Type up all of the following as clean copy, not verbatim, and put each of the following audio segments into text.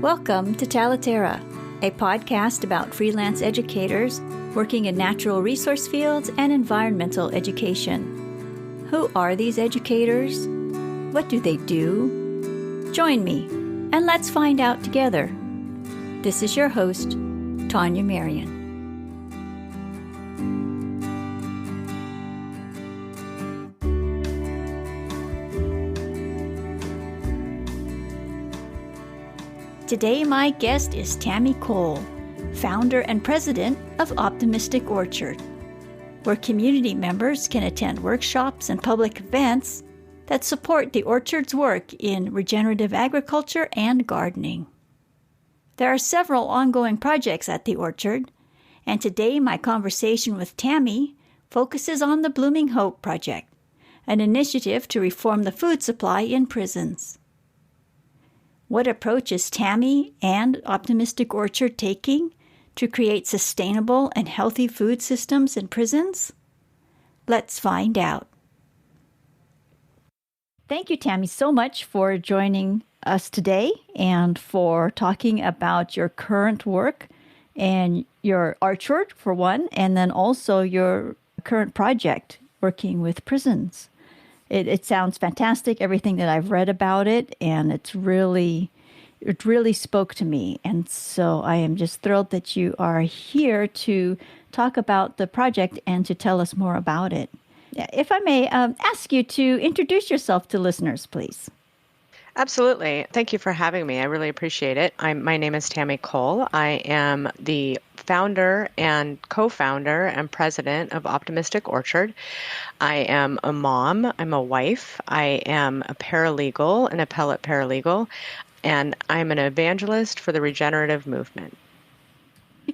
Welcome to Talaterra, a podcast about freelance educators working in natural resource fields and environmental education. Who are these educators? What do they do? Join me, and let's find out together. This is your host, Tanya Marion. Today, my guest is Tammy Cole, founder and president of Optimistic Orchard, where community members can attend workshops and public events that support the orchard's work in regenerative agriculture and gardening. There are several ongoing projects at the orchard, and today my conversation with Tammy focuses on the Blooming Hope Project, an initiative to reform the food supply in prisons. What approach is Tammy and Optimistic Orchard taking to create sustainable and healthy food systems in prisons? Let's find out. Thank you, Tammy, so much for joining us today and for talking about your current work and your orchard, for one, and then also your current project working with prisons. It sounds fantastic, everything that I've read about it, and it really spoke to me. And so I am just thrilled that you are here to talk about the project and to tell us more about it. If I may ask you to introduce yourself to listeners, please. Absolutely. Thank you for having me. I really appreciate it. My name is Tammy Cole. I am the founder and co-founder and president of Optimistic Orchard. I am a mom. I'm a wife. I am a paralegal, an appellate paralegal, and I'm an evangelist for the regenerative movement.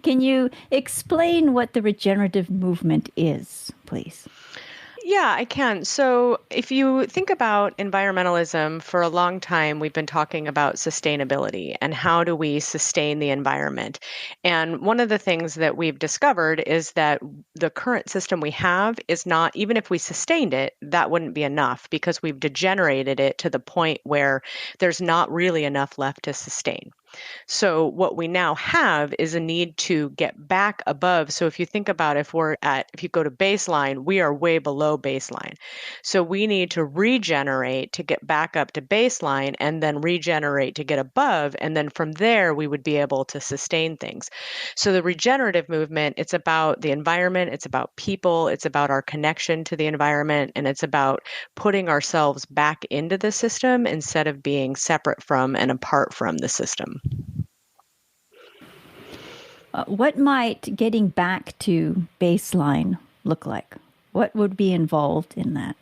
Can you explain what the regenerative movement is, please? Yeah, I can. So if you think about environmentalism, for a long time, we've been talking about sustainability and how do we sustain the environment. And one of the things that we've discovered is that the current system we have is not, even if we sustained it, that wouldn't be enough because we've degenerated it to the point where there's not really enough left to sustain. So what we now have is a need to get back above. So if you think about if you go to baseline, we are way below baseline. So we need to regenerate to get back up to baseline and then regenerate to get above. And then from there, we would be able to sustain things. So the regenerative movement, it's about the environment, it's about people, it's about our connection to the environment, and it's about putting ourselves back into the system instead of being separate from and apart from the system. What might getting back to baseline look like? What would be involved in that?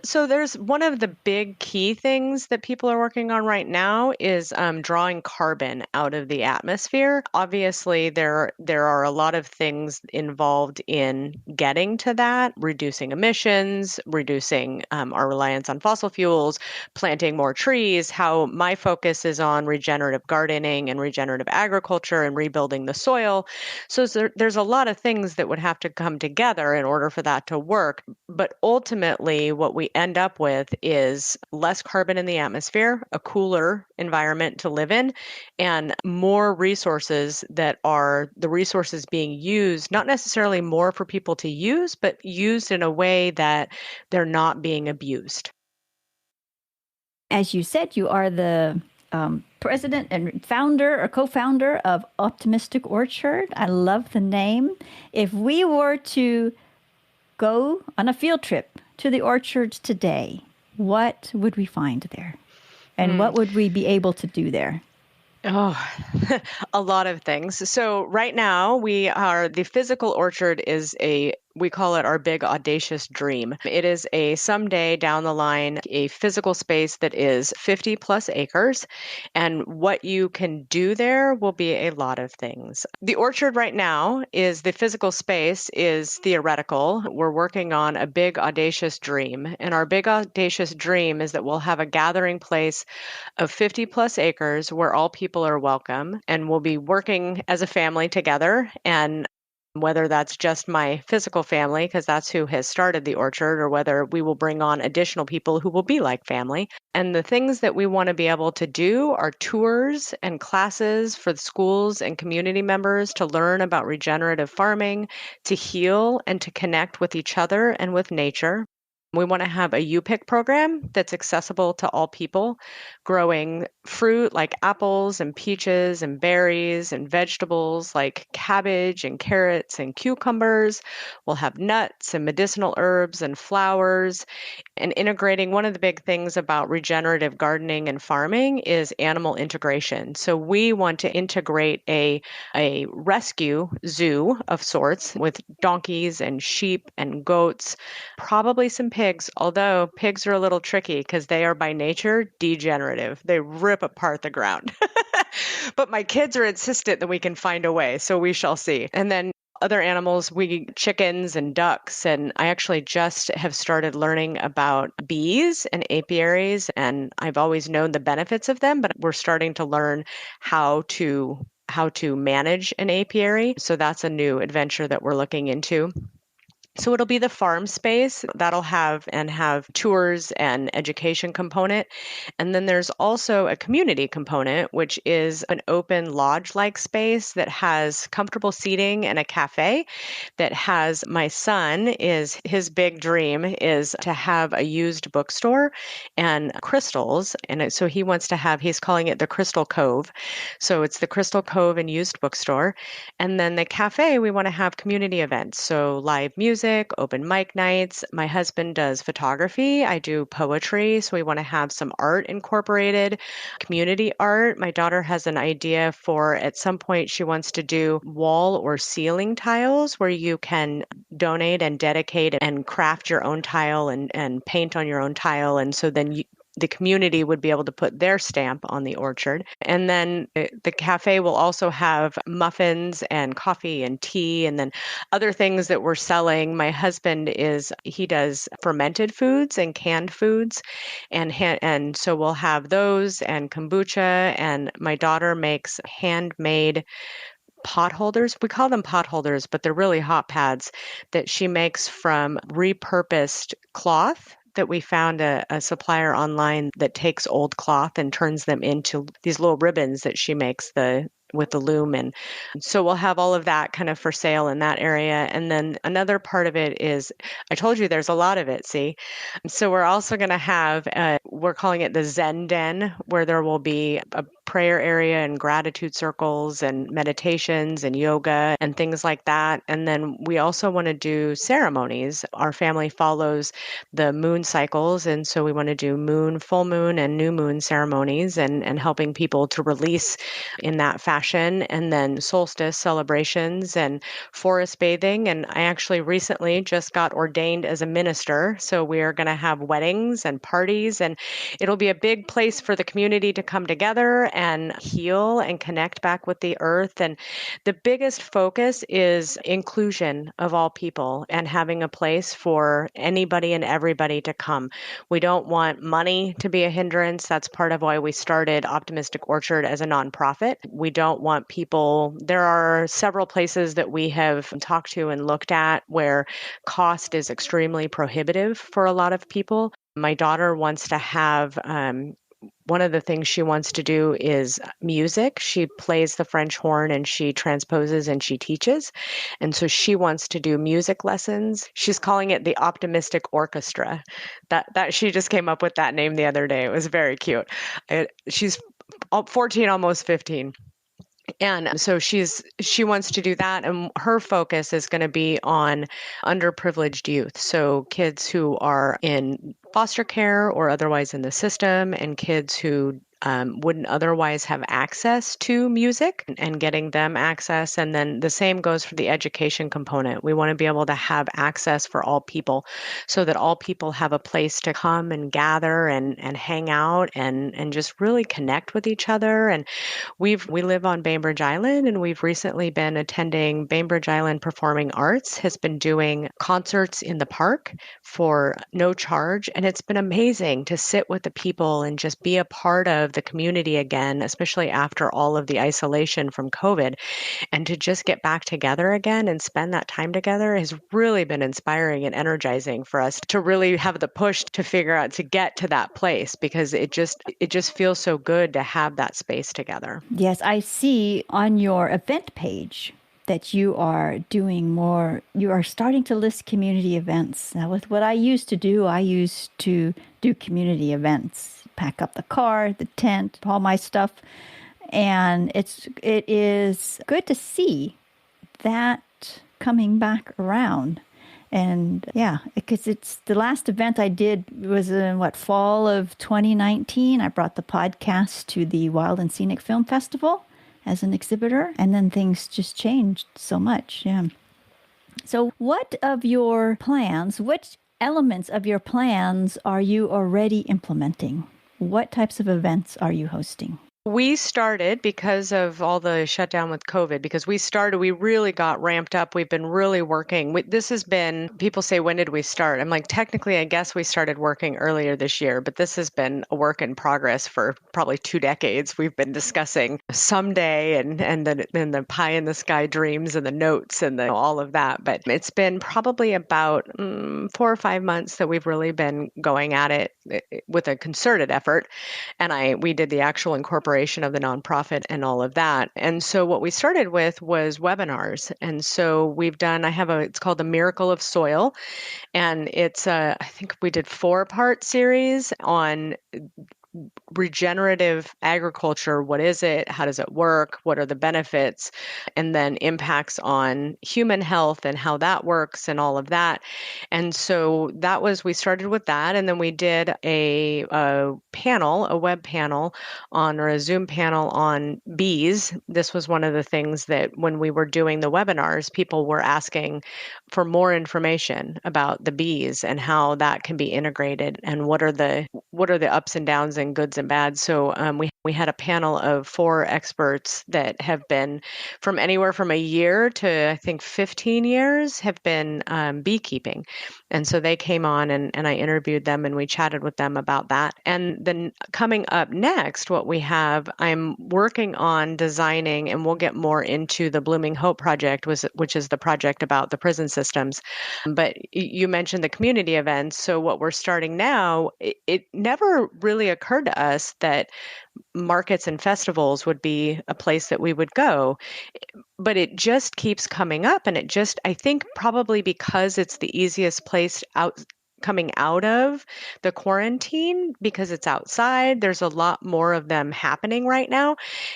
So there's one of the big key things that people are working on right now is drawing carbon out of the atmosphere. Obviously, there are a lot of things involved in getting to that, reducing emissions, reducing our reliance on fossil fuels, planting more trees. How my focus is on regenerative gardening and regenerative agriculture and rebuilding the soil. So there's a lot of things that would have to come together in order for that to work. But ultimately, what we end up with is less carbon in the atmosphere, a cooler environment to live in, and more resources that are the resources being used, not necessarily more for people to use, but used in a way that they're not being abused. As you said, you are the president and founder or co-founder of Optimistic Orchard. I love the name. If we were to go on a field trip to the orchards today, what would we find there? And what would we be able to do there? Oh, a lot of things. So right now the physical orchard is we call it our big audacious dream. It is someday down the line, a physical space that is 50 plus acres. And what you can do there will be a lot of things. The orchard right now the physical space is theoretical. We're working on a big audacious dream. And our big audacious dream is that we'll have a gathering place of 50 plus acres where all people are welcome. And we'll be working as a family together. And whether that's just my physical family, because that's who has started the orchard, or whether we will bring on additional people who will be like family. And the things that we want to be able to do are tours and classes for the schools and community members to learn about regenerative farming, to heal and to connect with each other and with nature. We want to have a U-Pick program that's accessible to all people, growing fruit like apples and peaches and berries and vegetables like cabbage and carrots and cucumbers. We'll have nuts and medicinal herbs and flowers, and integrating. One of the big things about regenerative gardening and farming is animal integration. So we want to integrate a rescue zoo of sorts with donkeys and sheep and goats, probably some pigs, although pigs are a little tricky because they are by nature degenerative. They rip apart the ground. But my kids are insistent that we can find a way, so we shall see. And then other animals, chickens and ducks. And I actually just have started learning about bees and apiaries. And I've always known the benefits of them, but we're starting to learn how to manage an apiary. So that's a new adventure that we're looking into. So it'll be the farm space that'll have tours and education component. And then there's also a community component, which is an open lodge-like space that has comfortable seating and a cafe that has his big dream is to have a used bookstore and crystals. And so he's calling it the Crystal Cove. So it's the Crystal Cove and used bookstore. And then the cafe, we want to have community events. So live music, open mic nights. My husband does photography. I do poetry. So we want to have some art incorporated, community art. My daughter has an idea at some point, she wants to do wall or ceiling tiles where you can donate and dedicate and craft your own tile and paint on your own tile. And so then the community would be able to put their stamp on the orchard. And then the cafe will also have muffins and coffee and tea, and then other things that we're selling. My husband he does fermented foods and canned foods. And so we'll have those and kombucha. And my daughter makes handmade pot holders. We call them pot holders, but they're really hot pads that she makes from repurposed cloth that we found a supplier online that takes old cloth and turns them into these little ribbons that she makes with the loom. And so we'll have all of that kind of for sale in that area. And then another part of it is, I told you there's a lot of it, see? So we're also going to have, we're calling it the Zen Den, where there will be a prayer area and gratitude circles and meditations and yoga and things like that. And then we also want to do ceremonies. Our family follows the moon cycles. And so we want to do full moon and new moon ceremonies and helping people to release in that fashion. And then solstice celebrations and forest bathing. And I actually recently just got ordained as a minister. So we are going to have weddings and parties, and it'll be a big place for the community to come together and heal and connect back with the earth. And the biggest focus is inclusion of all people and having a place for anybody and everybody to come. We don't want money to be a hindrance. That's part of why we started Optimistic Orchard as a nonprofit. We don't want people, there are several places that we have talked to and looked at where cost is extremely prohibitive for a lot of people. My daughter wants to have one of the things she wants to do is music. She plays the French horn and she transposes and she teaches. And so she wants to do music lessons. She's calling it the Optimistic Orchestra. That she just came up with that name the other day. It was very cute. She's 14, almost 15. And so she wants to do that. And her focus is going to be on underprivileged youth. So kids who are in foster care or otherwise in the system, and kids who wouldn't otherwise have access to music and getting them access. And then the same goes for the education component. We want to be able to have access for all people so that all people have a place to come and gather and hang out and just really connect with each other. And we live on Bainbridge Island, and we've recently been attending Bainbridge Island Performing Arts has been doing concerts in the park for no charge. And it's been amazing to sit with the people and just be a part of of the community again, especially after all of the isolation from COVID, and to just get back together again and spend that time together has really been inspiring and energizing for us to really have the push to figure out to get to that place, because it just feels so good to have that space together. Yes, I see on your event page that you are doing more, you are starting to list community events. Now, with what I used to do community events, pack up the car, the tent, all my stuff. And it is good to see that coming back around. And yeah, because it's the last event I did was in fall of 2019. I brought the podcast to the Wild and Scenic Film Festival as an exhibitor, and then things just changed so much. Yeah. So what elements of your plans are you already implementing? What types of events are you hosting? We started because of all the shutdown with COVID, because we really got ramped up. We've been really working. This has been, people say, when did we start? I'm like, technically, I guess we started working earlier this year, but this has been a work in progress for probably 2 decades. We've been discussing someday and the pie in the sky dreams and the notes and all of that. But it's been probably about 4 or 5 months that we've really been going at it with a concerted effort. And we did the actual incorporation of the nonprofit and all of that. And so what we started with was webinars. And so it's called The Miracle of Soil. And I think we did 4-part series on regenerative agriculture. What is it? How does it work? What are the benefits? And then impacts on human health and how that works and all of that. And so we started with that. And then we did a web panel or a Zoom panel on bees. This was one of the things that when we were doing the webinars, people were asking for more information about the bees and how that can be integrated and what are the ups and downs and goods and bads. So we had a panel of 4 experts that have been from anywhere from a year to I think 15 years have been beekeeping. And so they came on and I interviewed them and we chatted with them about that. And then coming up next, what we have, I'm working on designing, and we'll get more into the Blooming Hope project, which is the project about the prison systems. But you mentioned the community events. So what we're starting now, it never really occurred to us that markets and festivals would be a place that we would go. But it just keeps coming up. And I think probably because it's the easiest place coming out of the quarantine, because it's outside, there's a lot more of them happening right now.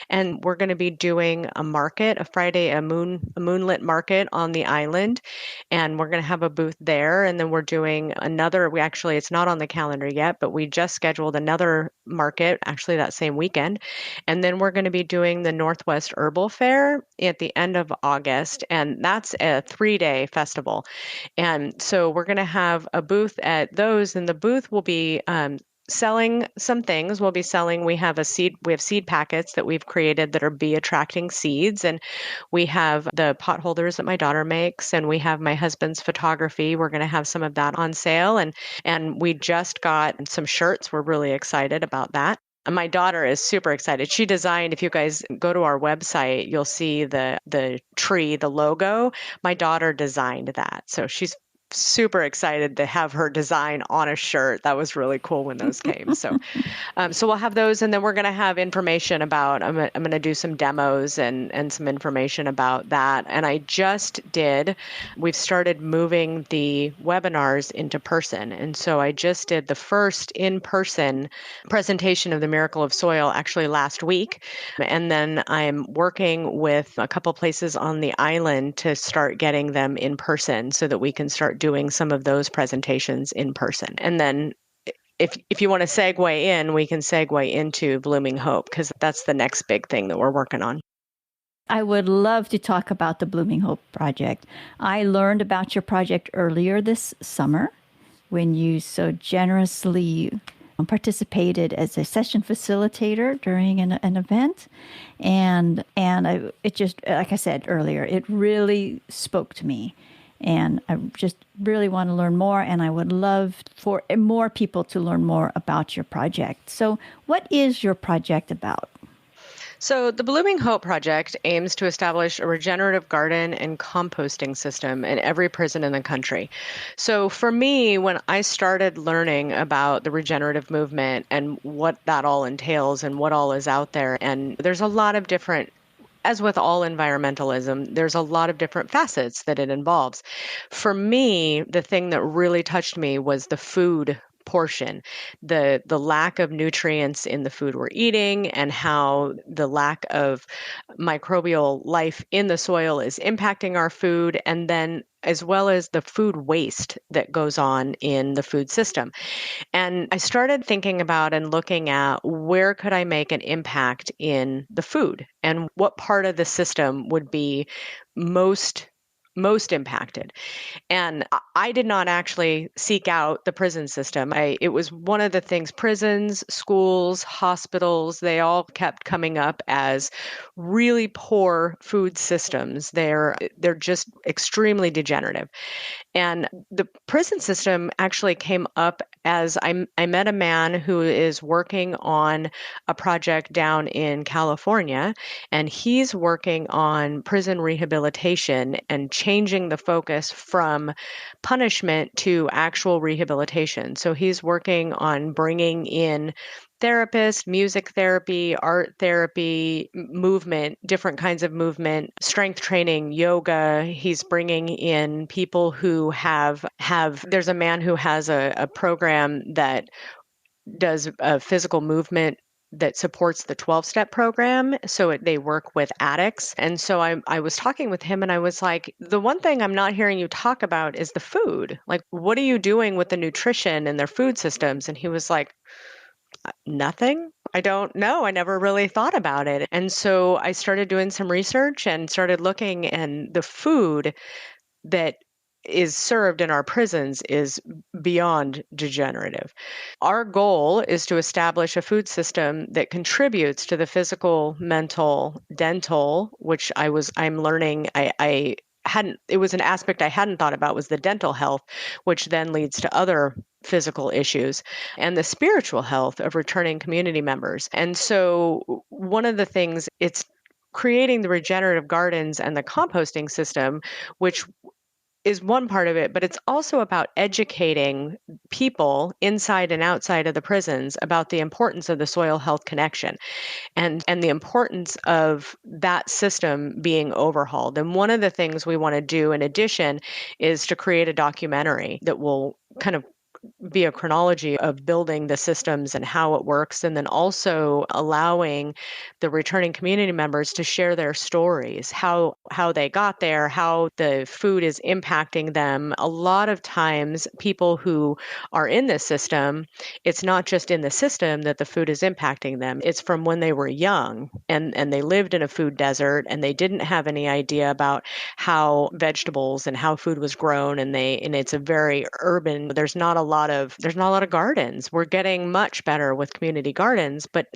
And we're going to be doing a market, a moonlit market on the island. And we're going to have a booth there. And then we're doing it's not on the calendar yet, but we just scheduled another market actually that same weekend. And then we're going to be doing the Northwest Herbal Fair at the end of August. And that's a 3-day festival. And so we're going to have a booth at those, and the booth will be selling some things. We have seed packets that we've created that are bee attracting seeds. And we have the pot holders that my daughter makes, and we have my husband's photography. We're going to have some of that on sale. And we just got some shirts. We're really excited about that. And my daughter is super excited. She designed, if you guys go to our website, you'll see the tree, the logo. My daughter designed that. So she's super excited to have her design on a shirt. That was really cool when those came. So we'll have those, and then we're going to have information about, I'm going to do some demos and some information about that. And we've started moving the webinars into person. And so I just did the first in-person presentation of the Miracle of Soil actually last week. And then I'm working with a couple places on the island to start getting them in person so that we can start doing some of those presentations in person. And then if you want to segue in, we can segue into Blooming Hope, because that's the next big thing that we're working on. I would love to talk about the Blooming Hope project. I learned about your project earlier this summer when you so generously participated as a session facilitator during an event. And it just, like I said earlier, it really spoke to me. And I just really want to learn more, and I would love for more people to learn more about your project. So what is your project about? So, the Blooming Hope Project aims to establish a regenerative garden and composting system in every prison in the country. So, for me, when I started learning about the regenerative movement and what that all entails and what all is out there, and there's a lot of different, as with all environmentalism, there's a lot of different facets that it involves. For me, the thing that really touched me was the food portion, the lack of nutrients in the food we're eating, and how the lack of microbial life in the soil is impacting our food, and then as well as the food waste that goes on in the food system. And I started thinking about and looking at where could I make an impact in the food and what part of the system would be most impacted. And I did not actually seek out the prison system. It was one of the things, prisons, schools, hospitals, they all kept coming up as really poor food systems. They're just extremely degenerative. And the prison system actually came up as I met a man who is working on a project down in California, and he's working on prison rehabilitation and changing the focus from punishment to actual rehabilitation. So he's working on bringing in therapists, music therapy, art therapy, movement, different kinds of movement, strength training, yoga. He's bringing in people who have there's a man who has a program that does a physical movement that supports the 12-step program. So they work with addicts. And so I was talking with him and I was like, the one thing I'm not hearing you talk about is the food. Like, what are you doing with the nutrition and their food systems? And he was like, nothing. I don't know. I never really thought about it. And so I started doing some research and started looking, and the food that is served in our prisons is beyond degenerative. Our goal is to establish a food system that contributes to the physical, mental, dental, which I'm learning. I hadn't, it was an aspect I hadn't thought about, was the dental health, which then leads to other physical issues, and the spiritual health of returning community members. And so one of the things, it's creating the regenerative gardens and the composting system, which is one part of it, but it's also about educating people inside and outside of the prisons about the importance of the soil health connection and the importance of that system being overhauled. And one of the things we want to do in addition is to create a documentary that will kind of be a chronology of building the systems and how it works, and then also allowing the returning community members to share their stories, how they got there, how the food is impacting them. A lot of times people who are in this system, it's not just in the system that the food is impacting them. It's from when they were young and they lived in a food desert and they didn't have any idea about how vegetables and how food was grown, and it's a very urban, there's not a lot of gardens. We're getting much better with community gardens, but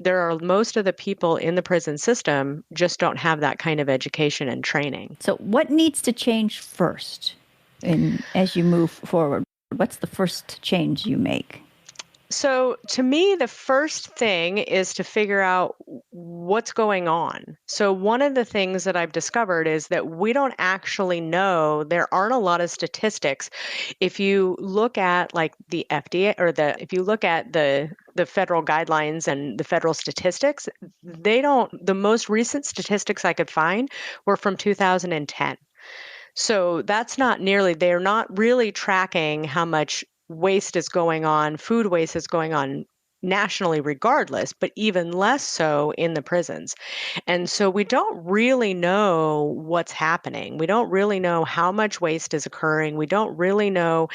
most of the people in the prison system just don't have that kind of education and training. So what needs to change first as you move forward? What's the first change you make? So to me, the first thing is to figure out what's going on. So one of the things that I've discovered is that we don't actually know. There aren't a lot of statistics. If you look at like the FDA if you look at the federal guidelines and the federal statistics, the most recent statistics I could find were from 2010. So they're not really tracking how much waste is going on, food waste is going on nationally regardless, but even less so in the prisons. And so we don't really know what's happening. We don't really know how much waste is occurring. We don't really know.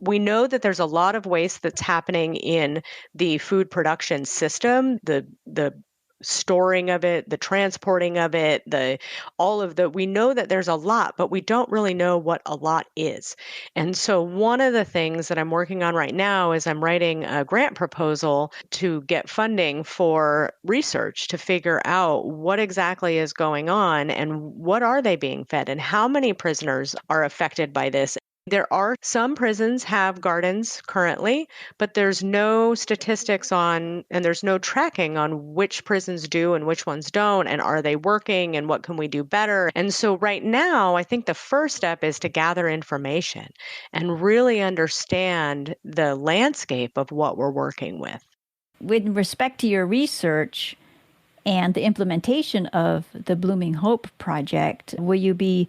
We know that there's a lot of waste that's happening in the food production system, the storing of it, the transporting of it, we know that there's a lot, but we don't really know what a lot is. And so one of the things that I'm working on right now is I'm writing a grant proposal to get funding for research to figure out what exactly is going on and what are they being fed and how many prisoners are affected by this. There are some prisons have gardens currently, but there's no statistics on, and there's no tracking on which prisons do and which ones don't, and are they working and what can we do better. And so right now, I think the first step is to gather information and really understand the landscape of what we're working with. With respect to your research and the implementation of the Blooming Hope project, will you be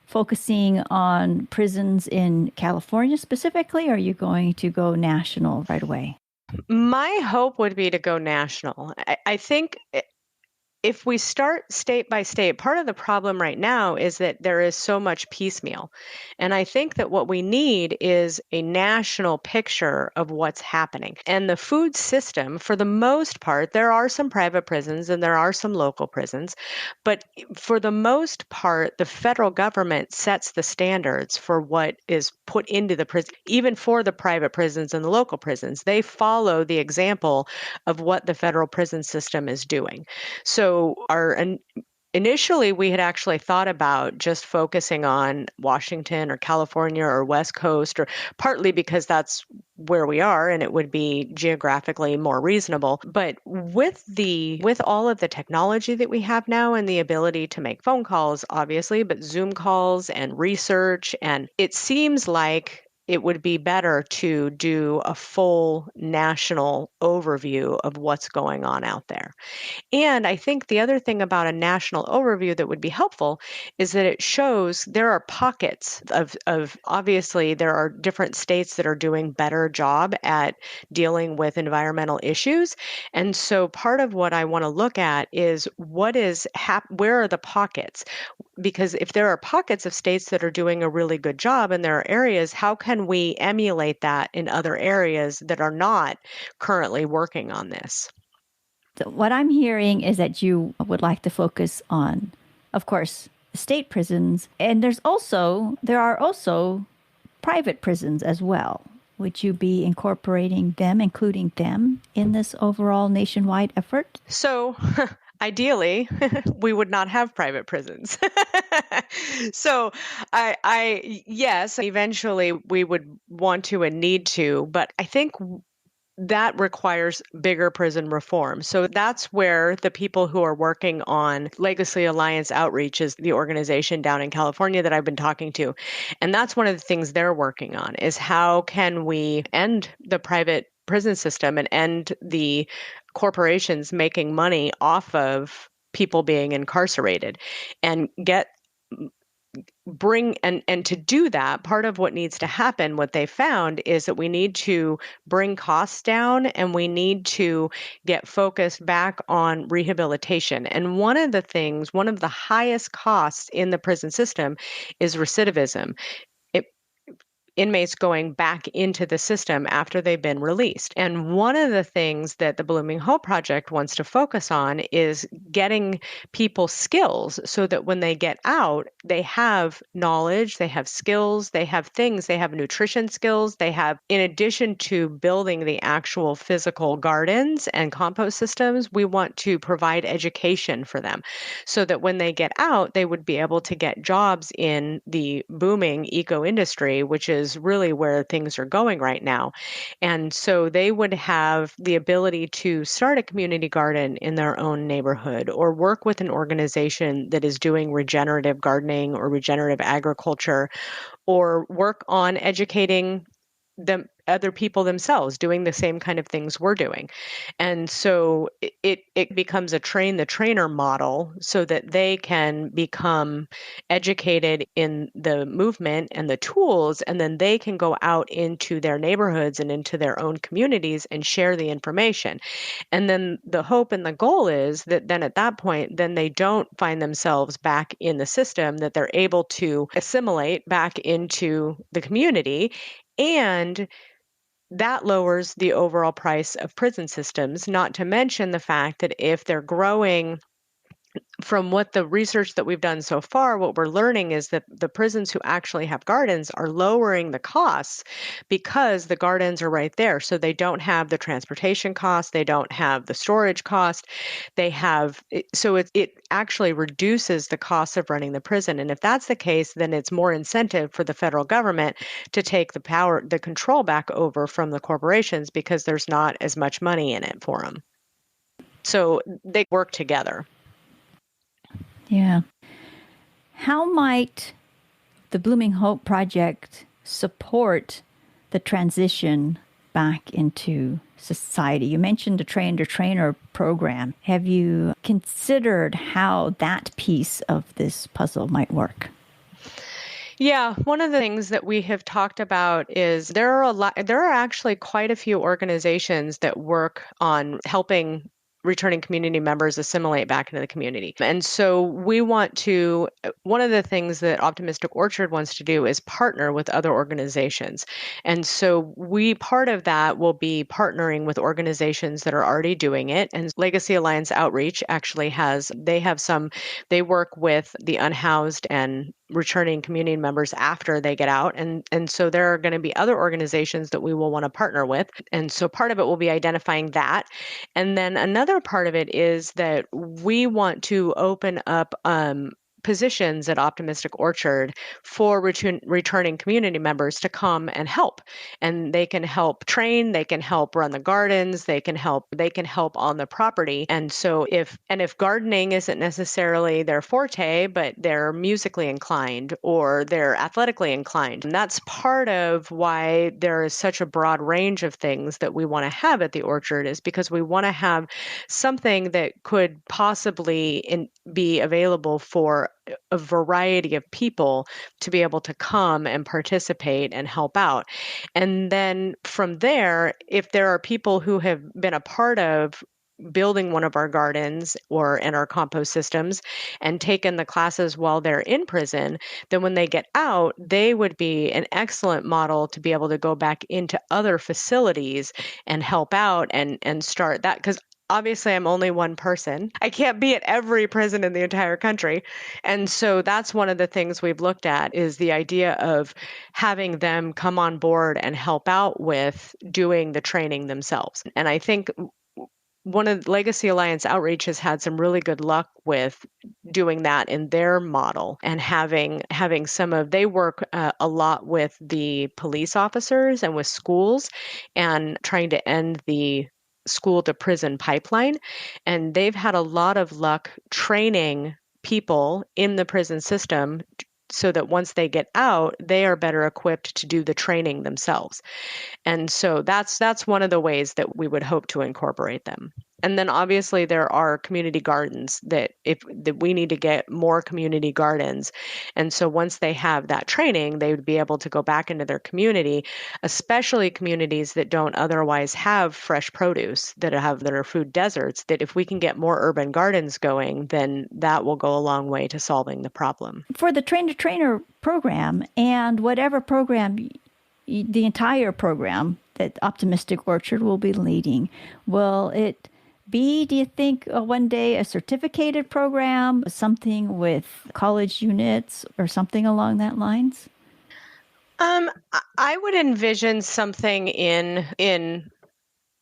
focusing on prisons in California specifically, or are you going to go national right away? My hope would be to go national. I think if we start state by state, part of the problem right now is that there is so much piecemeal. And I think that what we need is a national picture of what's happening. And the food system, for the most part, there are some private prisons and there are some local prisons, but for the most part, the federal government sets the standards for what is put into the prison, even for the private prisons and the local prisons. They follow the example of what the federal prison system is doing. So initially, we had actually thought about just focusing on Washington or California or West Coast, or partly because that's where we are and it would be geographically more reasonable. But with all of the technology that we have now and the ability to make phone calls, obviously, but Zoom calls and research, and it seems like it would be better to do a full national overview of what's going on out there. And I think the other thing about a national overview that would be helpful is that it shows there are pockets of obviously there are different states that are doing better job at dealing with environmental issues. And so part of what I want to look at is where are the pockets? Because if there are pockets of states that are doing a really good job and there are areas, how can we emulate that in other areas that are not currently working on this? What I'm hearing is that you would like to focus on, of course, state prisons, and there are also private prisons as well. Would you be including them in this overall nationwide effort? So ideally, we would not have private prisons. So yes, eventually we would want to and need to, but I think that requires bigger prison reform. So that's where the people who are working on Legacy Alliance Outreach is the organization down in California that I've been talking to. And that's one of the things they're working on is how can we end the private prison system and end the corporations making money off of people being incarcerated and and to do that, part of what needs to happen, what they found is that we need to bring costs down and we need to get focused back on rehabilitation. And one of the highest costs in the prison system is recidivism. Inmates going back into the system after they've been released. And one of the things that the Blooming Hope Project wants to focus on is getting people skills so that when they get out, they have knowledge, they have skills, they have nutrition skills, in addition to building the actual physical gardens and compost systems, we want to provide education for them so that when they get out, they would be able to get jobs in the booming eco industry, which is really where things are going right now. And so they would have the ability to start a community garden in their own neighborhood or work with an organization that is doing regenerative gardening or regenerative agriculture or work on educating other people themselves doing the same kind of things we're doing. And so it becomes a train the trainer model so that they can become educated in the movement and the tools, and then they can go out into their neighborhoods and into their own communities and share the information. And then the hope and the goal is that then at that point, then they don't find themselves back in the system, that they're able to assimilate back into the community and that lowers the overall price of prison systems, not to mention the fact that if they're growing, from what the research that we've done so far, what we're learning is that the prisons who actually have gardens are lowering the costs because the gardens are right there. So they don't have the transportation cost, they don't have the storage cost. So it actually reduces the cost of running the prison. And if that's the case, then it's more incentive for the federal government to take the control back over from the corporations because there's not as much money in it for them. So they work together. Yeah. How might the Blooming Hope Project support the transition back into society? You mentioned the trainer program. Have you considered how that piece of this puzzle might work? Yeah, one of the things that we have talked about is there are actually quite a few organizations that work on helping returning community members assimilate back into the community. And so one of the things that Optimistic Orchard wants to do is partner with other organizations. And so part of that will be partnering with organizations that are already doing it. And Legacy Alliance Outreach actually they work with the unhoused and returning community members after they get out. And so there are going to be other organizations that we will want to partner with. And so part of it will be identifying that. And then another part of it is that we want to open up positions at Optimistic Orchard for returning community members to come and help. And they can help train, they can help run the gardens, they can help on the property. And so if gardening isn't necessarily their forte, but they're musically inclined or they're athletically inclined, and that's part of why there is such a broad range of things that we want to have at the orchard, is because we want to have something that could possibly be available for a variety of people to be able to come and participate and help out. And then from there, if there are people who have been a part of building one of our gardens or in our compost systems and taken the classes while they're in prison, then when they get out, they would be an excellent model to be able to go back into other facilities and help out and start that. Because obviously, I'm only one person. I can't be at every prison in the entire country. And so that's one of the things we've looked at, is the idea of having them come on board and help out with doing the training themselves. And I think one of Legacy Alliance Outreach has had some really good luck with doing that in their model, and having they work a lot with the police officers and with schools and trying to end the school to prison pipeline. And they've had a lot of luck training people in the prison system so that once they get out, they are better equipped to do the training themselves. And so that's one of the ways that we would hope to incorporate them. And then obviously there are community gardens that we need to get more community gardens. And so once they have that training, they would be able to go back into their community, especially communities that don't otherwise have fresh produce, that are food deserts, that if we can get more urban gardens going, then that will go a long way to solving the problem. For the train-to-trainer program and whatever program, the entire program that Optimistic Orchard will be leading, will it be, do you think, one day a certificated program, something with college units or something along that lines? I would envision something in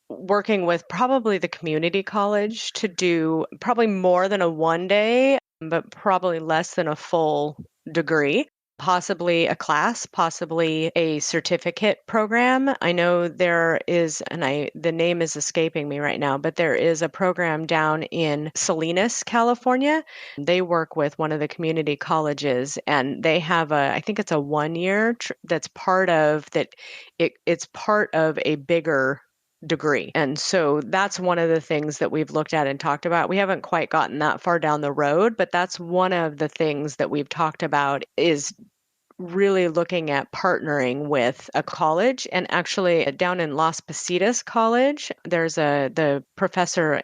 working with probably the community college to do probably more than a one day, but probably less than a full degree. Possibly a class, possibly a certificate program. I know there is, the name is escaping me right now, but there is a program down in Salinas, California. They work with one of the community colleges, and they have I think it's a 1 year that's part of that. It's part of a bigger degree. And so that's one of the things that we've looked at and talked about. We haven't quite gotten that far down the road, but that's one of the things that we've talked about, is really looking at partnering with a college, and actually down in Las Positas College, there's the professor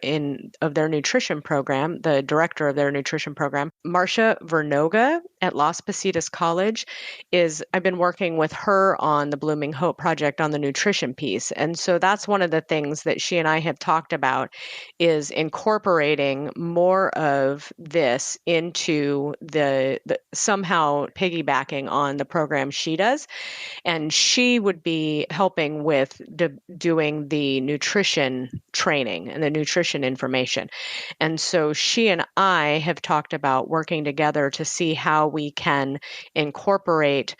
of their nutrition program, the director of their nutrition program, Marcia Vernoga at Las Positas College, I've been working with her on the Blooming Hope project on the nutrition piece. And so that's one of the things that she and I have talked about, is incorporating more of this into the somehow piggybacking on the program she does. And she would be helping with doing the nutrition training and the nutrition information. And so she and I have talked about working together to see how we can incorporate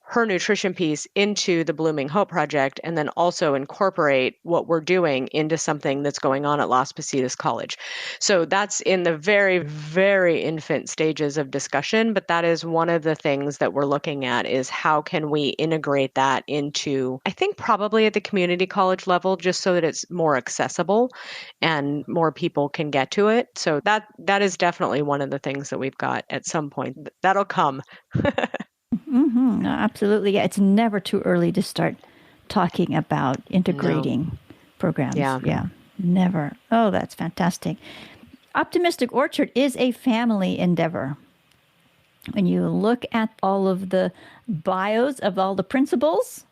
her nutrition piece into the Blooming Hope project, and then also incorporate what we're doing into something that's going on at Las Positas College. So that's in the very, very infant stages of discussion, but that is one of the things that we're looking at, is how can we integrate that into, I think probably at the community college level, just so that it's more accessible and more people can get to it. So that is definitely one of the things that we've got at some point. That'll come. No, absolutely. Yeah, it's never too early to start talking about integrating programs. Yeah, never. Oh, that's fantastic. Optimistic Orchard is a family endeavor. When you look at all of the bios of all the principals,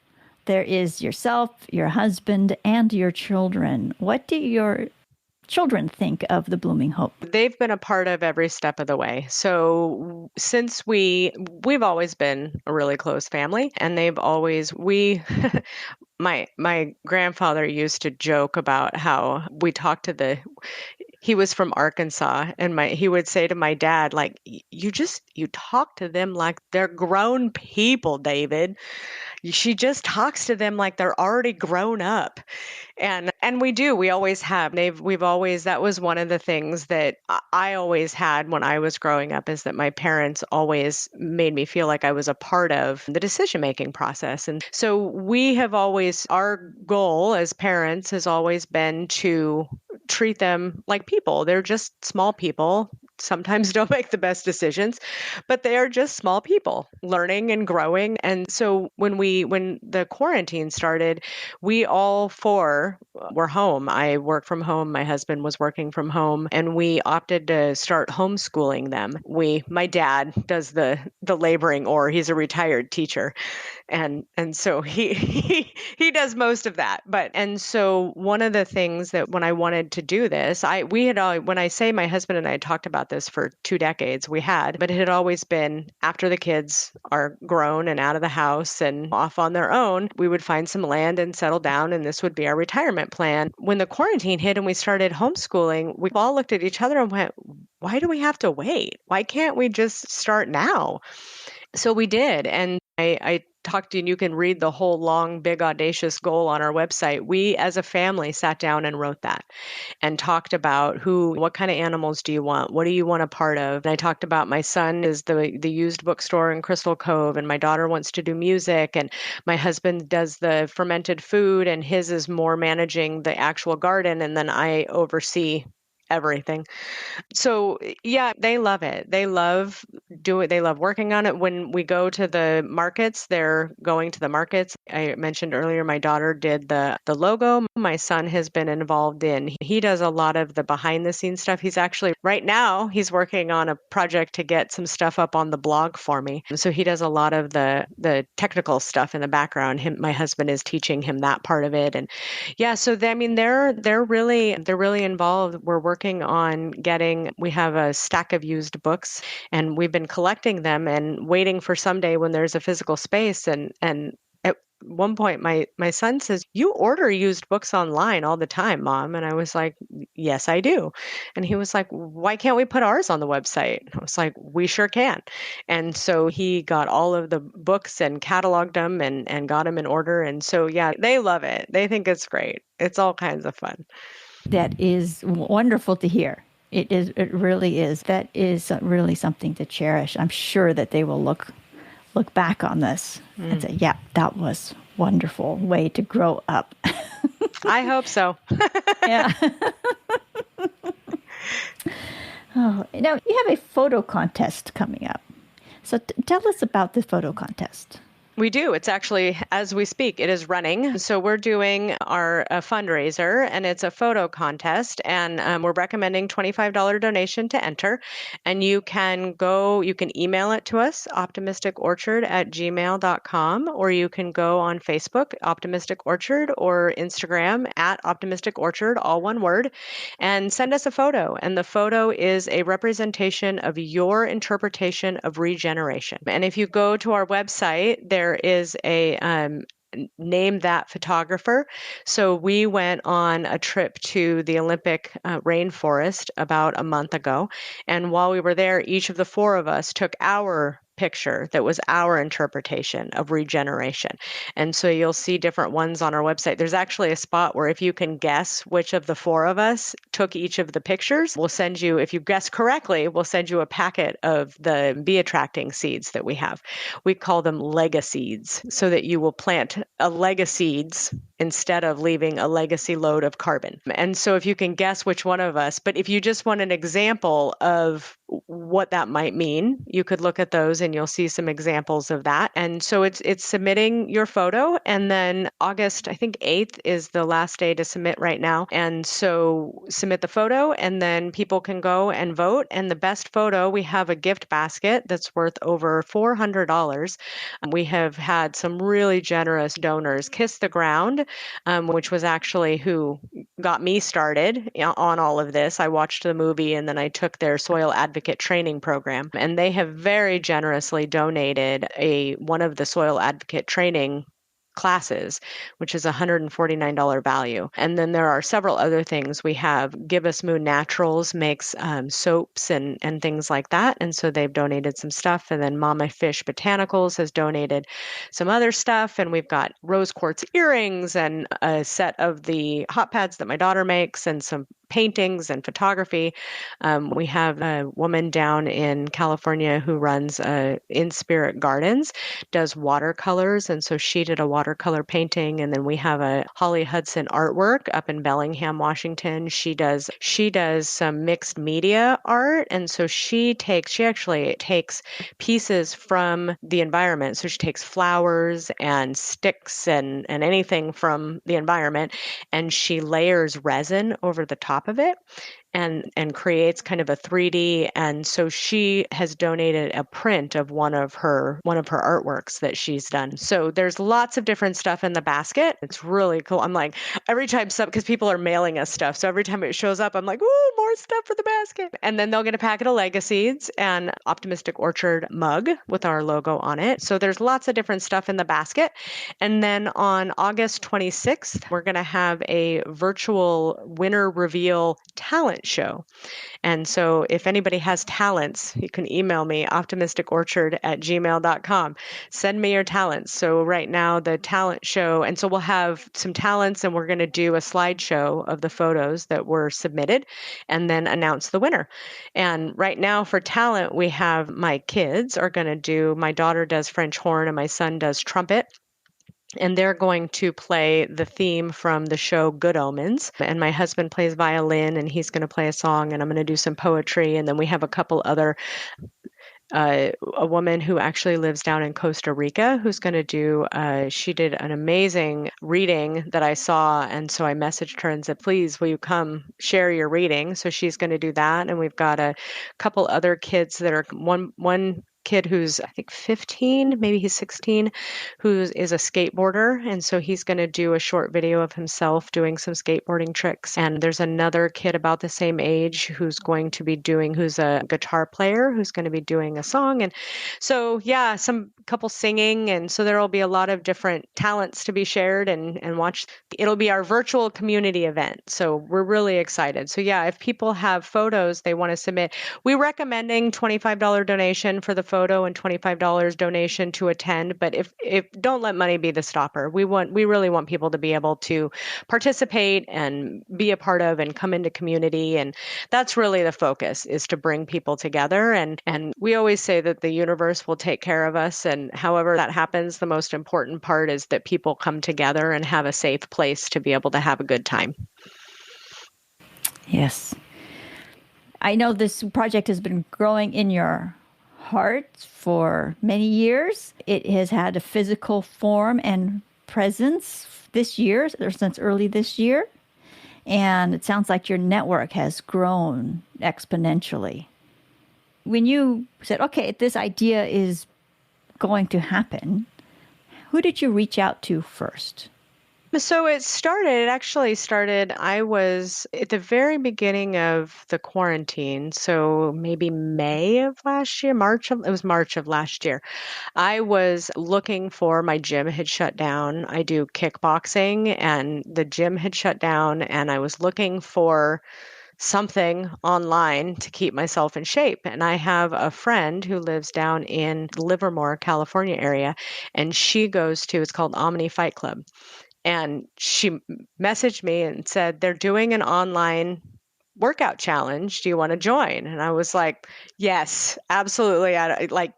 there is yourself, your husband, and your children. What do your children think of the Blooming Hope? They've been a part of every step of the way. So since we've always been a really close family, and my grandfather used to joke about how we talked to he was from Arkansas, and he would say to my dad, like, you talk to them like they're grown people, David. She just talks to them like they're already grown up. And we do. We always have. That was one of the things that I always had when I was growing up, is that my parents always made me feel like I was a part of the decision-making process. And so our goal as parents has always been to treat them like people. They're just small people. Sometimes don't make the best decisions, but they are just small people learning and growing. And so when the quarantine started, we all four were home. I work from home. My husband was working from home, and we opted to start homeschooling them. My dad does the laboring, or he's a retired teacher. And so he does most of that. And so one of the things that when I wanted to do this, when I say my husband and I had talked about this for 2 decades, but it had always been after the kids are grown and out of the house and off on their own, we would find some land and settle down, and this would be our retirement plan. When the quarantine hit and we started homeschooling, we all looked at each other and went, why do we have to wait? Why can't we just start now? So we did. And I talked to you, and you can read the whole long, big, audacious goal on our website. We as a family sat down and wrote that and talked about what kind of animals do you want? What do you want a part of? And I talked about my son is the used bookstore in Crystal Cove, and my daughter wants to do music, and my husband does the fermented food, and his is more managing the actual garden, and then I oversee everything. So yeah, they love it. They love working on it. When we go to the markets, they're going to the markets. I mentioned earlier, my daughter did the logo. My son has been involved he does a lot of the behind the scenes stuff. Right now, he's working on a project to get some stuff up on the blog for me. So he does a lot of the technical stuff in the background. My husband is teaching him that part of it. And yeah, so they're really involved. We're working on we have a stack of used books, and we've been collecting them and waiting for someday when there's a physical space. And at one point, my son says, you order used books online all the time, Mom. And I was like, yes, I do. And he was like, why can't we put ours on the website? I was like, we sure can. And so he got all of the books and cataloged them and got them in order. And so, yeah, they love it. They think it's great. It's all kinds of fun. That is wonderful to hear. It is. It really is. That is really something to cherish. I'm sure that they will look back on this and say, yeah, that was a wonderful way to grow up. I hope so. Yeah. Oh, now you have a photo contest coming up. So tell us about the photo contest. We do. It's actually, as we speak, it is running. So we're doing our fundraiser, and it's a photo contest, and we're recommending $25 donation to enter. And you can email it to us, optimisticorchard@gmail.com, or you can go on Facebook, Optimistic Orchard, or Instagram @Optimistic Orchard, all one word, and send us a photo. And the photo is a representation of your interpretation of regeneration. And if you go to our website, there is a name that photographer. So we went on a trip to the Olympic rainforest about a month ago. And while we were there, each of the four of us took our picture that was our interpretation of regeneration. And so you'll see different ones on our website. There's actually a spot where if you can guess which of the four of us took each of the pictures, we'll send you, if you guess correctly, we'll send you a packet of the bee attracting seeds that we have. We call them legaseeds, so that you will plant a legaseeds instead of leaving a legacy load of carbon. And so if you can guess which one of us, but if you just want an example of what that might mean, you could look at those and you'll see some examples of that. And so it's submitting your photo, and then August, I think 8th is the last day to submit right now. And so submit the photo, and then people can go and vote. And the best photo, we have a gift basket that's worth over $400. We have had some really generous donors. Kiss the Ground, which was actually who got me started on all of this. I watched the movie and then I took their soil advocate training program, and they have very generously donated one of the soil advocate training classes, which is $149 value. And then there are several other things. We have Give Us Moon Naturals makes soaps and things like that. And so they've donated some stuff. And then Mama Fish Botanicals has donated some other stuff. And we've got rose quartz earrings and a set of the hot pads that my daughter makes and some paintings and photography. We have a woman down in California who runs In Spirit Gardens, does watercolors. And so she did a watercolor painting. And then we have a Holly Hudson artwork up in Bellingham, Washington. She does some mixed media art. And so she actually takes pieces from the environment. So she takes flowers and sticks and anything from the environment, and she layers resin over the top of it and creates kind of a 3D. And so she has donated a print of one of her artworks that she's done. So there's lots of different stuff in the basket. It's really cool. I'm like, every time because people are mailing us stuff, so every time it shows up, I'm like, ooh, more stuff for the basket. And then they'll get a packet of Legaseeds and Optimistic Orchard mug with our logo on it. So there's lots of different stuff in the basket. And then on August 26th, we're going to have a virtual winner reveal talent show. And so if anybody has talents, you can email me, optimisticorchard@gmail.com. Send me your talents. So right now the talent show, and so we'll have some talents, and we're going to do a slideshow of the photos that were submitted and then announce the winner. And right now for talent, we have my kids are going to do, my daughter does French horn and my son does trumpet. And they're going to play the theme from the show Good Omens. And my husband plays violin, and he's going to play a song, and I'm going to do some poetry. And then we have a couple other, a woman who actually lives down in Costa Rica who's going to do, she did an amazing reading that I saw. And so I messaged her and said, please, will you come share your reading? So she's going to do that. And we've got a couple other kids that are one kid who's I think 15, maybe he's 16, who is a skateboarder. And so he's going to do a short video of himself doing some skateboarding tricks. And there's another kid about the same age who's a guitar player who's going to be doing a song. And so, yeah, some couple singing. And so there will be a lot of different talents to be shared and watched. It'll be our virtual community event. So we're really excited. So yeah, if people have photos they want to submit, we're recommending $25 donation for the photo and $25 donation to attend. But if don't let money be the stopper. We really want people to be able to participate and be a part of and come into community. And that's really the focus, is to bring people together. And we always say that the universe will take care of us. And however that happens, the most important part is that people come together and have a safe place to be able to have a good time. Yes. I know this project has been growing in your heart for many years. It has had a physical form and presence this year, or since early this year. And it sounds like your network has grown exponentially. When you said, okay, this idea is going to happen, who did you reach out to first? So it actually started, I was at the very beginning of the quarantine. So maybe May of last year, it was March of last year. I was looking for, my gym had shut down. I do kickboxing and the gym had shut down, and I was looking for something online to keep myself in shape. And I have a friend who lives down in Livermore, California area, and she goes to, it's called Omni Fight Club. And she messaged me and said, they're doing an online workout challenge. Do you want to join? And I was like, yes, absolutely.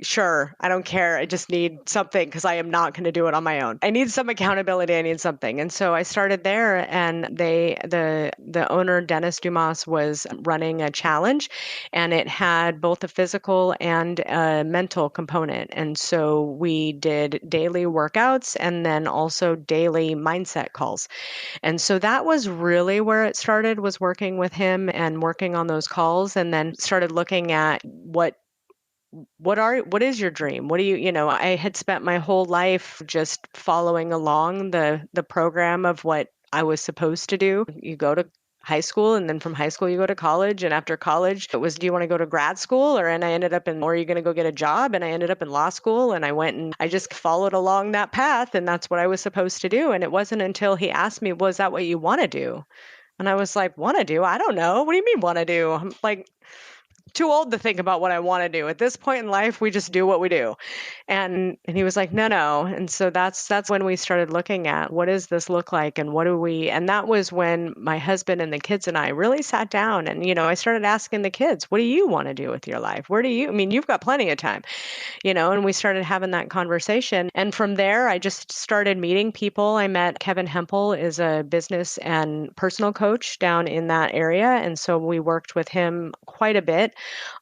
Sure. I don't care. I just need something because I am not going to do it on my own. I need some accountability. I need something. And so I started there, and the owner, Dennis Dumas, was running a challenge, and it had both a physical and a mental component. And so we did daily workouts and then also daily mindset calls. And so that was really where it started, was working with him and working on those calls, and then started looking at what is your dream? What do I had spent my whole life just following along the program of what I was supposed to do. You go to high school, and then from high school you go to college, and after college it was, do you want to go to grad school, or are you going to go get a job? And I ended up in law school, and I just followed along that path, and that's what I was supposed to do. And it wasn't until he asked me, was that what you want to do? And I was like, want to do? I don't know. What do you mean want to do? I'm like, too old to think about what I want to do. At this point in life, we just do what we do. And he was like, no. And so that's when we started looking at, what does this look like, and and that was when my husband and the kids and I really sat down, and I started asking the kids, what do you want to do with your life? You've got plenty of time, and we started having that conversation. And from there, I just started meeting people. I met Kevin Hempel, is a business and personal coach down in that area. And so we worked with him quite a bit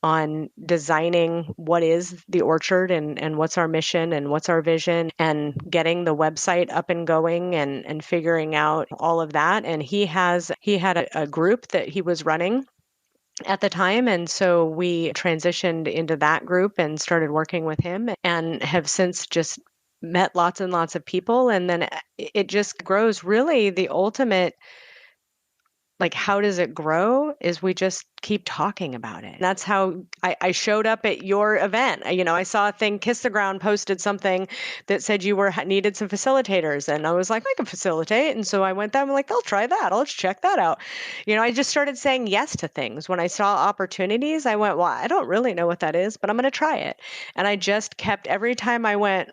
on designing what is the orchard, and what's our mission and what's our vision, and getting the website up and going, and figuring out all of that. And he had a group that he was running at the time. And so we transitioned into that group and started working with him, and have since just met lots and lots of people. And then it just grows. Really, the ultimate, like, how does it grow, is we just keep talking about it. And that's how I showed up at your event. I saw a thing, Kiss the Ground posted something that said you needed some facilitators. And I was like, I can facilitate. And so I went there. I'm like, I'll try that. I'll check that out. I just started saying yes to things. When I saw opportunities, I went, well, I don't really know what that is, but I'm going to try it. And I just kept, every time I went,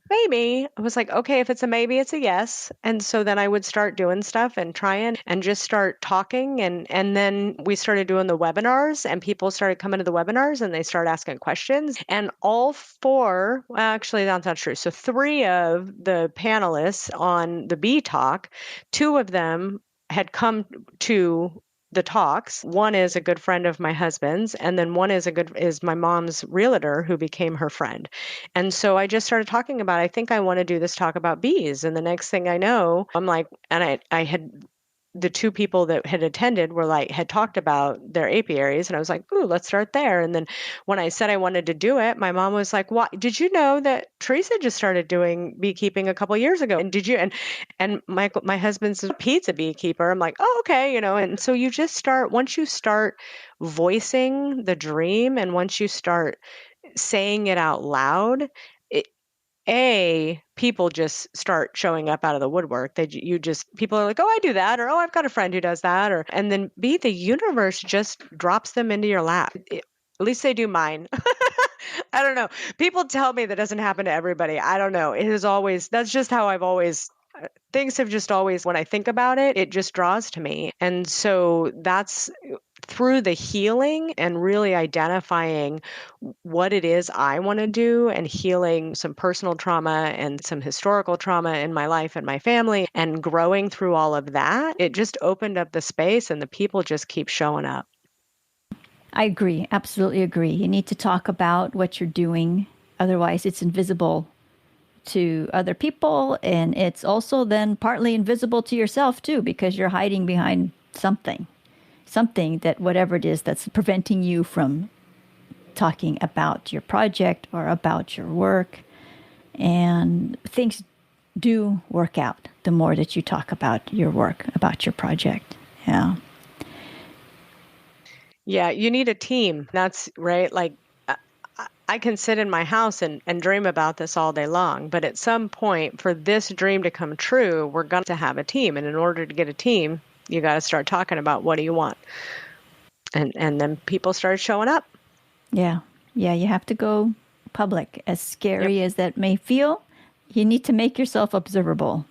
maybe, I was like, okay, if it's a maybe, it's a yes. And so then I would start doing stuff and trying and just start talking. And then we started doing the webinars, and people started coming to the webinars, and they started asking questions. And all four, well, actually, that's not true. So 3 of the panelists on the Bee Talk, 2 of them had come to the talks. One is a good friend of my husband's, and then one is my mom's realtor who became her friend. And so I just started talking about, I think I want to do this talk about bees. And the next thing I know, I'm like, and I had, the 2 people that had attended had talked about their apiaries, and I was like, ooh, let's start there. And then when I said I wanted to do it, my mom was like, what, did you know that Teresa just started doing beekeeping a couple years ago? And did you, and my husband's a pizza beekeeper. I'm like, oh, okay. And so you just start, once you start voicing the dream, and once you start saying it out loud, people just start showing up out of the woodwork. People are like, oh, I do that, or oh, I've got a friend who does that, and then the universe just drops them into your lap. At least they do mine. I don't know. People tell me that doesn't happen to everybody. I don't know. That's just how I've always, things have just always, when I think about it, it just draws to me. And so that's through the healing and really identifying what it is I want to do, and healing some personal trauma and some historical trauma in my life and my family, and growing through all of that, it just opened up the space, and the people just keep showing up. I agree. Absolutely agree. You need to talk about what you're doing. Otherwise, it's invisible to other people. And it's also then partly invisible to yourself, too, because you're hiding behind something that whatever it is that's preventing you from talking about your project or about your work. And things do work out the more that you talk about your work, about your project. Yeah. Yeah, you need a team. That's right. Like I can sit in my house and dream about this all day long, but at some point for this dream to come true, we're going to have a team. And in order to get a team, you got to start talking about what do you want. And then people start showing up. Yeah. Yeah. You have to go public. As Yep. scary as that may feel, you need to make yourself observable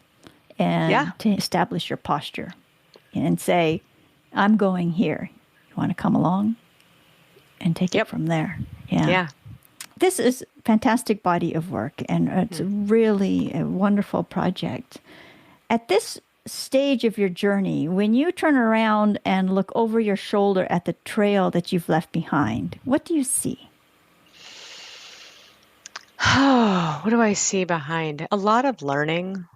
Yeah. and to establish your posture and say, I'm going here. You want to come along? And take it Yep. from there. Yeah. Yeah. This is a fantastic body of work, and it's really a wonderful project. At this stage of your journey, when you turn around and look over your shoulder at the trail that you've left behind, what do you see? Oh, what do I see behind? A lot of learning,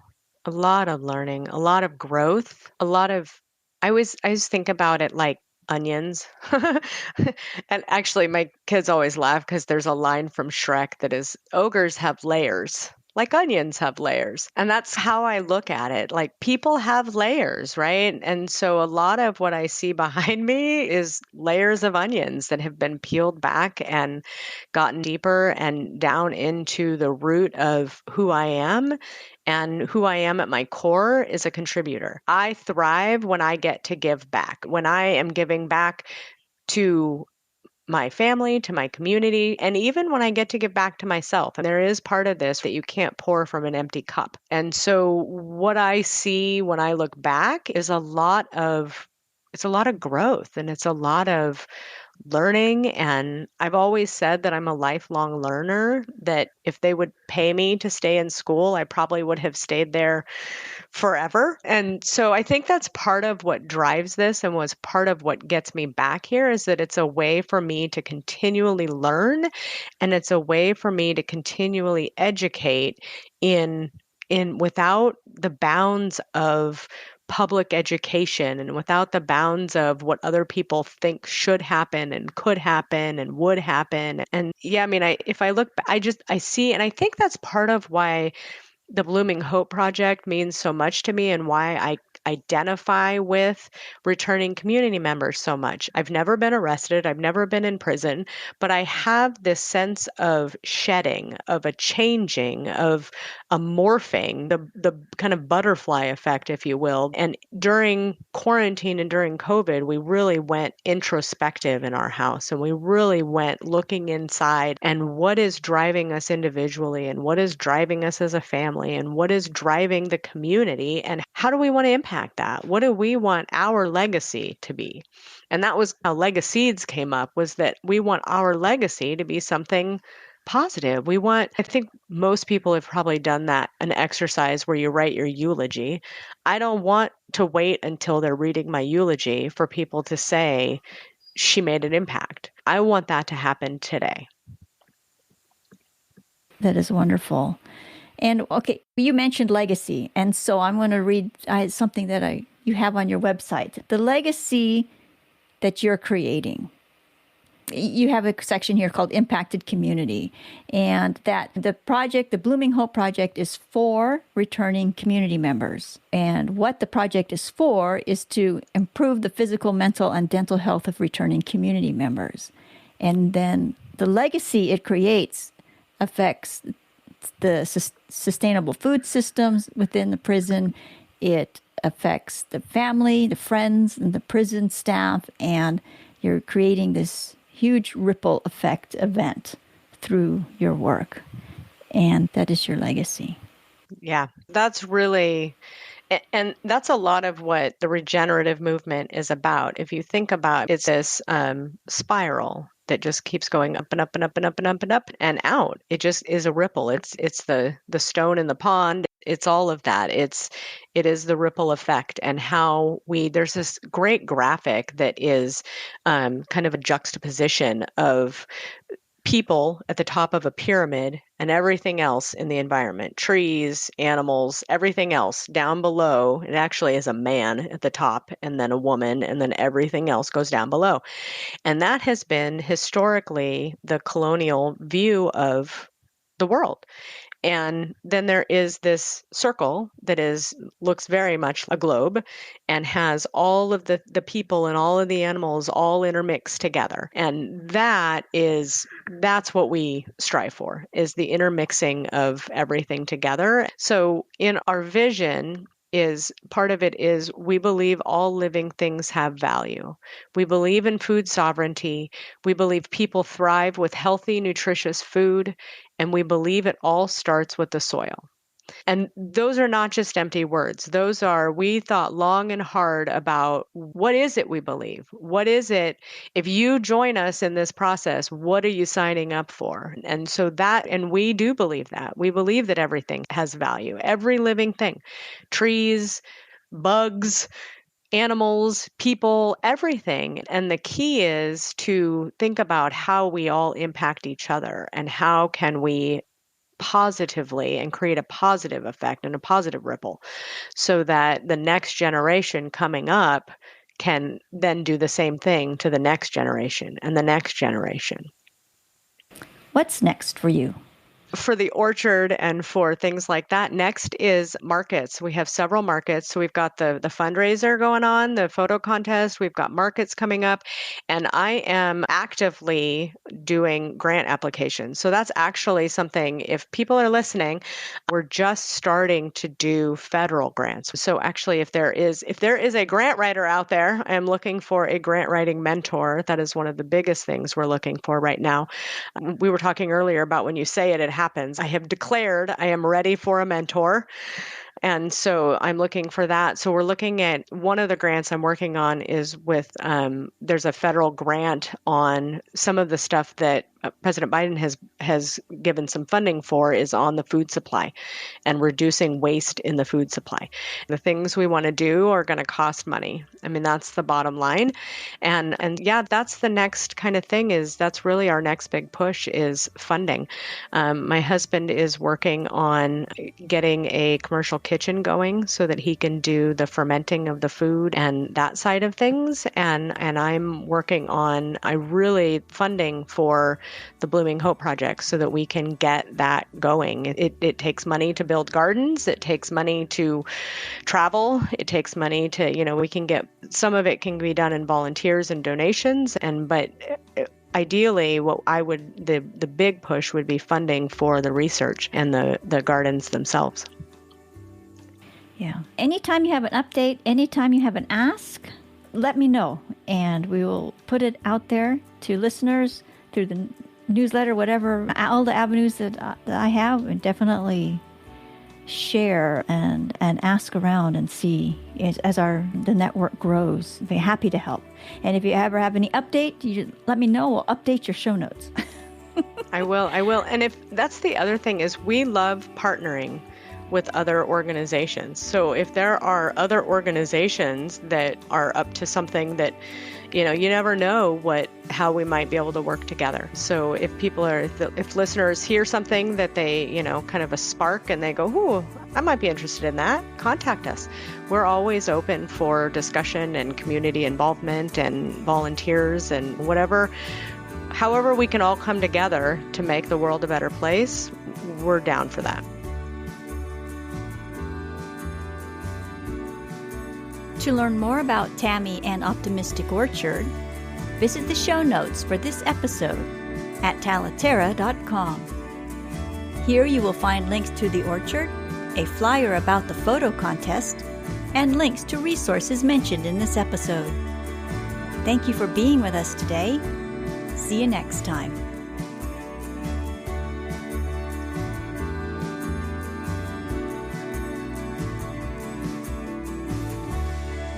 a lot of learning, a lot of growth, a lot of I always think about it like onions. And actually my kids always laugh because there's a line from Shrek that is ogres have layers. Like onions have layers. And that's how I look at it. Like people have layers, right? And so a lot of what I see behind me is layers of onions that have been peeled back and gotten deeper and down into the root of who I am. And who I am at my core is a contributor. I thrive when I get to give back, when I am giving back to my family, to my community, and even when I get to give back to myself. And there is part of this that you can't pour from an empty cup. And so what I see when I look back is it's a lot of growth and it's a lot of learning. And I've always said that I'm a lifelong learner, that if they would pay me to stay in school, I probably would have stayed there forever. And so I think that's part of what drives this and was part of what gets me back here is that it's a way for me to continually learn and it's a way for me to continually educate in without the bounds of public education and without the bounds of what other people think should happen and could happen and would happen. And yeah, I mean, if I look, I see, and I think that's part of why the Blooming Hope Project means so much to me and why I identify with returning community members so much. I've never been arrested, I've never been in prison, but I have this sense of shedding, of a changing, of a morphing, the kind of butterfly effect, if you will. And during quarantine and during COVID, we really went introspective in our house and we really went looking inside and what is driving us individually and what is driving us as a family and what is driving the community and how do we want to impact that? What do we want our legacy to be? And that was how Legaseeds came up, was that we want our legacy to be something positive. I think most people have probably done that, an exercise where you write your eulogy. I don't want to wait until they're reading my eulogy for people to say, she made an impact. I want that to happen today. That is wonderful. And okay, you mentioned legacy, and so I'm going to read something that you have on your website. The legacy that you're creating. You have a section here called Impacted Community, and that the project, the Blooming Hope Project, is for returning community members. And what the project is for is to improve the physical, mental, and dental health of returning community members. And then the legacy it creates affects the sustainable food systems within the prison. It affects the family, the friends, and the prison staff, and you're creating this huge ripple effect event through your work. And that is your legacy. Yeah, that's really, and that's a lot of what the regenerative movement is about. If you think about it, it's this spiral that just keeps going up and up and up and up and up and up and out. It just is a ripple. It's the stone in the pond. it's all of that. It is the ripple effect, and how there's this great graphic that is kind of a juxtaposition of people at the top of a pyramid and everything else in the environment, trees, animals, everything else down below. It actually is a man at the top, and then a woman, and then everything else goes down below. And that has been historically the colonial view of the world. And then there is this circle that looks very much a globe and has all of the people and all of the animals all intermixed together. And that's what we strive for, is the intermixing of everything together. So in our vision, part of it is we believe all living things have value. We believe in food sovereignty. We believe people thrive with healthy, nutritious food. And we believe it all starts with the soil. And those are not just empty words. We thought long and hard about, what is it we believe? What is it? If you join us in this process, what are you signing up for? And we do believe that. We believe that everything has value. Every living thing, trees, bugs, animals, people, everything. And the key is to think about how we all impact each other, and how can we positively and create a positive effect and a positive ripple, so that the next generation coming up can then do the same thing to the next generation and the next generation. What's next for you? For the orchard and for things like that, next is markets. We have several markets. So we've got the fundraiser going on, the photo contest. We've got markets coming up, and I am actively doing grant applications. So that's actually something, if people are listening, we're just starting to do federal grants. So actually, if there is a grant writer out there, I am looking for a grant writing mentor. That is one of the biggest things we're looking for right now. We were talking earlier about when you say it happens. I have declared I am ready for a mentor. And so I'm looking for that. So we're looking at, one of the grants I'm working on is with, there's a federal grant on some of the stuff that President Biden has given some funding for, is on the food supply and reducing waste in the food supply. The things we want to do are going to cost money. I mean, that's the bottom line. And yeah, that's the next kind of thing, that's really our next big push, is funding. My husband is working on getting a commercial kitchen going so that he can do the fermenting of the food and that side of things. And I'm working on funding for the Blooming Hope Project so that we can get that going. It takes money to build gardens. It takes money to travel. It takes money to, we can get, some of it can be done in volunteers and donations. But ideally, the big push would be funding for the research and the gardens themselves. Yeah. Anytime you have an update, anytime you have an ask, let me know, and we will put it out there to listeners through the newsletter, whatever, all the avenues that I have, and definitely share and ask around and see as the network grows. I'd be happy to help. And if you ever have any update, you let me know. We'll update your show notes. I will. And if that's the other thing, is we love partnering with other organizations. So if there are other organizations that are up to something that, you never know how we might be able to work together. So if listeners hear something that they, kind of a spark, and they go, ooh, I might be interested in that, contact us. We're always open for discussion and community involvement and volunteers and whatever. However we can all come together to make the world a better place, we're down for that. To learn more about Tammy and Optimistic Orchard, visit the show notes for this episode at talaterra.com. Here you will find links to the orchard, a flyer about the photo contest, and links to resources mentioned in this episode. Thank you for being with us today. See you next time.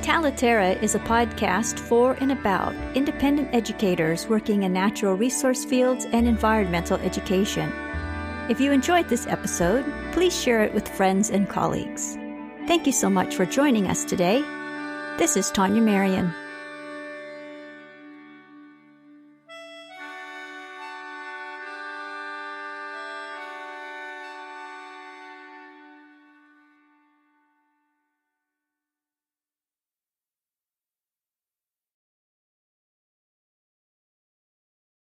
Talaterra is a podcast for and about independent educators working in natural resource fields and environmental education. If you enjoyed this episode, please share it with friends and colleagues. Thank you so much for joining us today. This is Tanya Marion.